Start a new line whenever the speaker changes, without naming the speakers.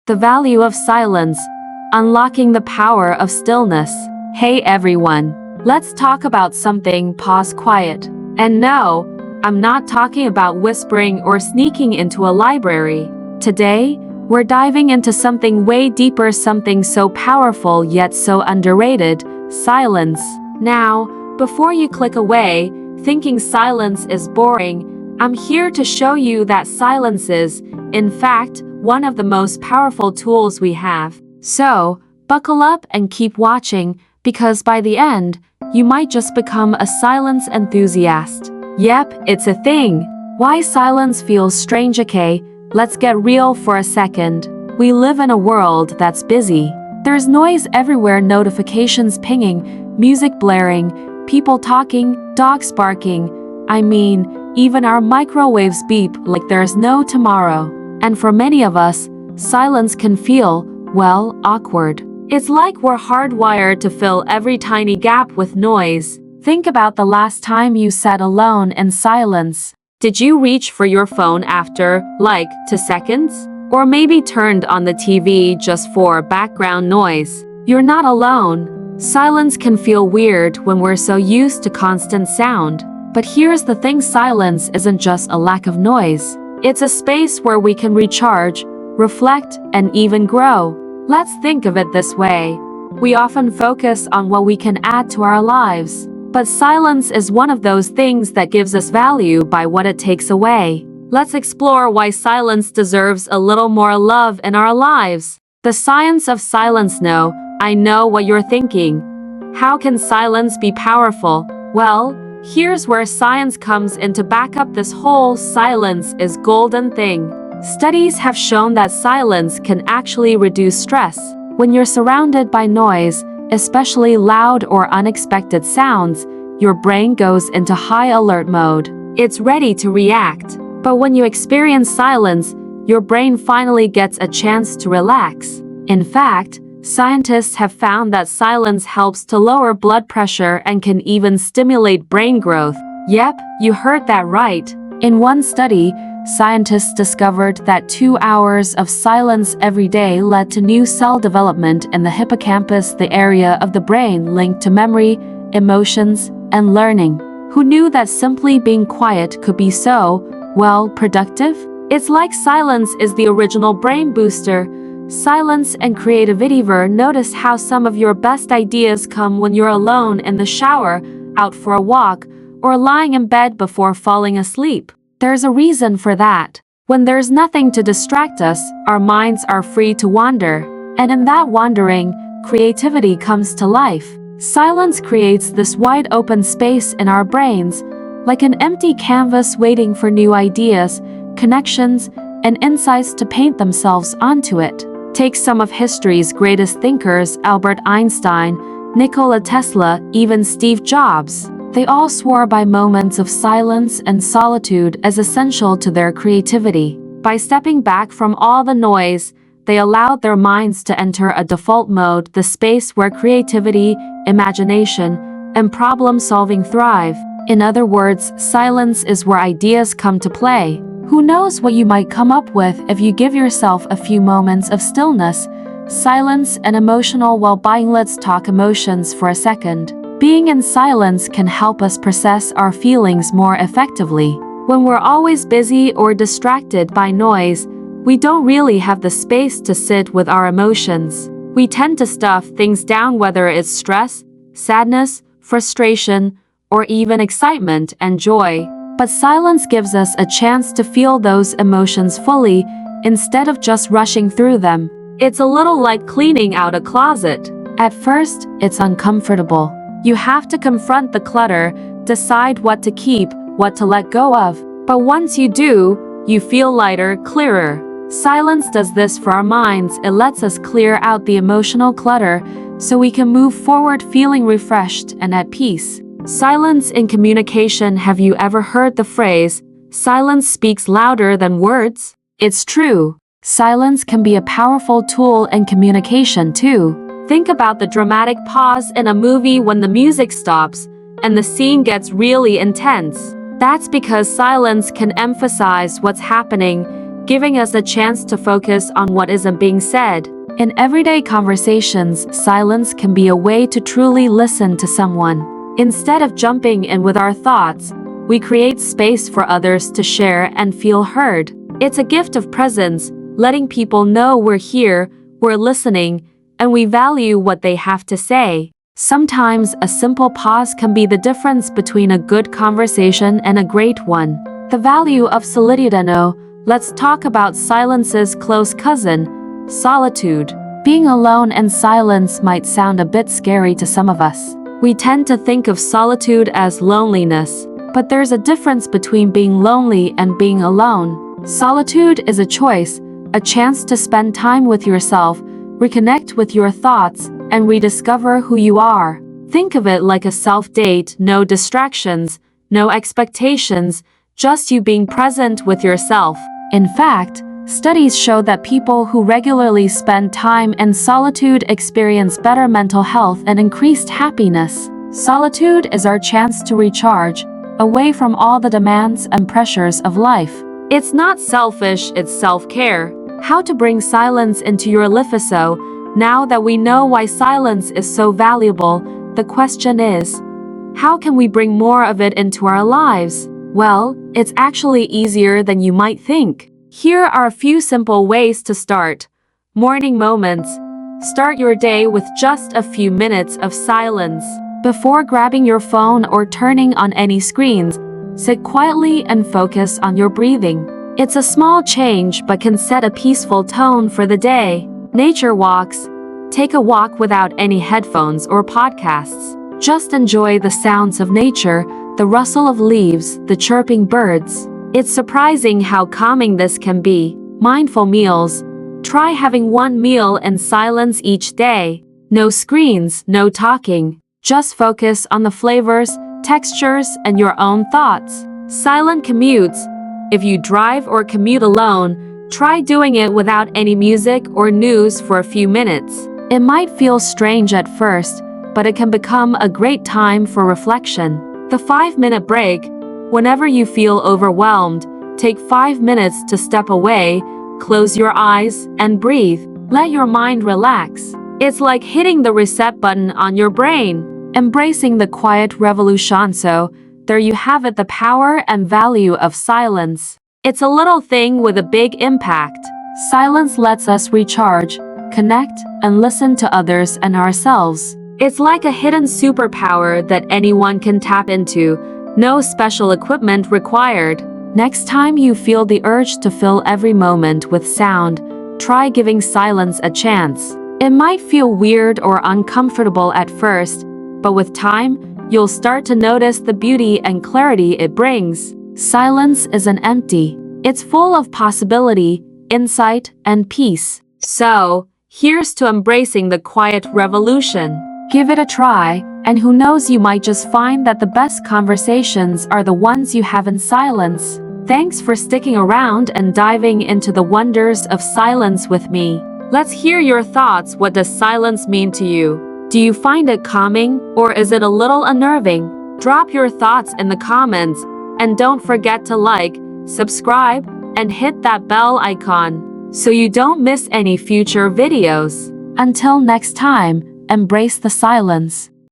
The value of silence, unlocking the power of stillness. Hey everyone, let's talk about something quiet. And no, I'm not talking about whispering or sneaking into a library. Today, we're diving into something way deeper, something so powerful yet so underrated: silence. Now, before you click away, thinking silence is boring, I'm here to show you that silence is, in fact, one of the most powerful tools we have. So, buckle up and keep watching, because by the end, you might just become a silence enthusiast. Yep, it's a thing. Why silence feels strange? Okay, let's get real for a second. We live in a world that's busy. There's noise everywhere, notifications pinging, music blaring, people talking, dogs barking. I mean, even our microwaves beep like there's no tomorrow. And for many of us, silence can feel, well, awkward. It's like we're hardwired to fill every tiny gap with noise. Think about the last time you sat alone in silence. Did you reach for your phone after, 2 seconds? Or maybe turned on the TV just for background noise? You're not alone. Silence can feel weird when we're so used to constant sound. But here's the thing: silence isn't just a lack of noise. It's a space where we can recharge, reflect, and even grow. Let's think of it this way. We often focus on what we can add to our lives. But silence is one of those things that gives us value by what it takes away. Let's explore why silence deserves a little more love in our lives. The science of silence. No, I know what you're thinking. How can silence be powerful? Well, here's where science comes in to back up this whole silence is golden thing. Studies have shown that silence can actually reduce stress. When you're surrounded by noise, especially loud or unexpected sounds, your brain goes into high alert mode. It's ready to react. But when you experience silence, your brain finally gets a chance to relax. In fact, scientists have found that silence helps to lower blood pressure and can even stimulate brain growth. Yep, you heard that right. In one study, scientists discovered that 2 hours of silence every day led to new cell development in the hippocampus, the area of the brain linked to memory, emotions, and learning. Who knew that simply being quiet could be so, well, productive? It's like silence is the original brain booster. Silence and creativity. Notice how some of your best ideas come when you're alone in the shower, out for a walk, or lying in bed before falling asleep. There's a reason for that. When there's nothing to distract us, our minds are free to wander. And in that wandering, creativity comes to life. Silence creates this wide open space in our brains, like an empty canvas waiting for new ideas, connections, and insights to paint themselves onto it. Take some of history's greatest thinkers: Albert Einstein, Nikola Tesla, even Steve Jobs. They all swore by moments of silence and solitude as essential to their creativity. By stepping back from all the noise, they allowed their minds to enter a default mode, the space where creativity, imagination, and problem-solving thrive. In other words, silence is where ideas come to play. Who knows what you might come up with if you give yourself a few moments of stillness, silence, and emotional well-being. Let's talk emotions for a second. Being in silence can help us process our feelings more effectively. When we're always busy or distracted by noise, we don't really have the space to sit with our emotions. We tend to stuff things down, whether it's stress, sadness, frustration, or even excitement and joy. But silence gives us a chance to feel those emotions fully, instead of just rushing through them. It's a little like cleaning out a closet. At first, it's uncomfortable. You have to confront the clutter, decide what to keep, what to let go of. But once you do, you feel lighter, clearer. Silence does this for our minds. It lets us clear out the emotional clutter so we can move forward feeling refreshed and at peace. Silence in communication. Have you ever heard the phrase, "Silence speaks louder than words"? It's true. Silence can be a powerful tool in communication too. Think about the dramatic pause in a movie when the music stops and the scene gets really intense. That's because silence can emphasize what's happening, giving us a chance to focus on what isn't being said. In everyday conversations, silence can be a way to truly listen to someone. Instead of jumping in with our thoughts, we create space for others to share and feel heard. It's a gift of presence, letting people know we're here, we're listening, and we value what they have to say. Sometimes a simple pause can be the difference between a good conversation and a great one. The value of solitude. Let's talk about silence's close cousin, solitude. Being alone and silence might sound a bit scary to some of us. We tend to think of solitude as loneliness, but there's a difference between being lonely and being alone. Solitude is a choice, a chance to spend time with yourself, reconnect with your thoughts, and rediscover who you are. Think of it like a self-date, no distractions, no expectations, just you being present with yourself. In fact, studies show that people who regularly spend time in solitude experience better mental health and increased happiness. Solitude is our chance to recharge, away from all the demands and pressures of life. It's not selfish, it's self-care. How to bring silence into your life. So, now that we know why silence is so valuable, the question is, how can we bring more of it into our lives? Well, it's actually easier than you might think. Here are a few simple ways to start. Morning moments. Start your day with just a few minutes of silence. Before grabbing your phone or turning on any screens, sit quietly and focus on your breathing. It's a small change but can set a peaceful tone for the day. Nature walks. Take a walk without any headphones or podcasts. Just enjoy the sounds of nature, the rustle of leaves, the chirping birds. It's surprising how calming this can be. Mindful meals. Try having one meal in silence each day. No screens, no talking. Just focus on the flavors, textures, and your own thoughts. Silent commutes. If you drive or commute alone, try doing it without any music or news for a few minutes. It might feel strange at first, but it can become a great time for reflection. The 5-minute break. Whenever you feel overwhelmed, take 5 minutes to step away, close your eyes, and breathe. Let your mind relax. It's like hitting the reset button on your brain. Embracing the quiet revolution. So, there you have it, the power and value of silence. It's a little thing with a big impact. Silence lets us recharge, connect, and listen to others and ourselves. It's like a hidden superpower that anyone can tap into. No special equipment required. Next time you feel the urge to fill every moment with sound, try giving silence a chance. It might feel weird or uncomfortable at first, but with time, you'll start to notice the beauty and clarity it brings. Silence isn't empty. It's full of possibility, insight, and peace. So, here's to embracing the quiet revolution. Give it a try, and who knows, you might just find that the best conversations are the ones you have in silence. Thanks for sticking around and diving into the wonders of silence with me. Let's hear your thoughts. What does silence mean to you? Do you find it calming, or is it a little unnerving? Drop your thoughts in the comments, and don't forget to like, subscribe, and hit that bell icon so you don't miss any future videos. Until next time, embrace the silence.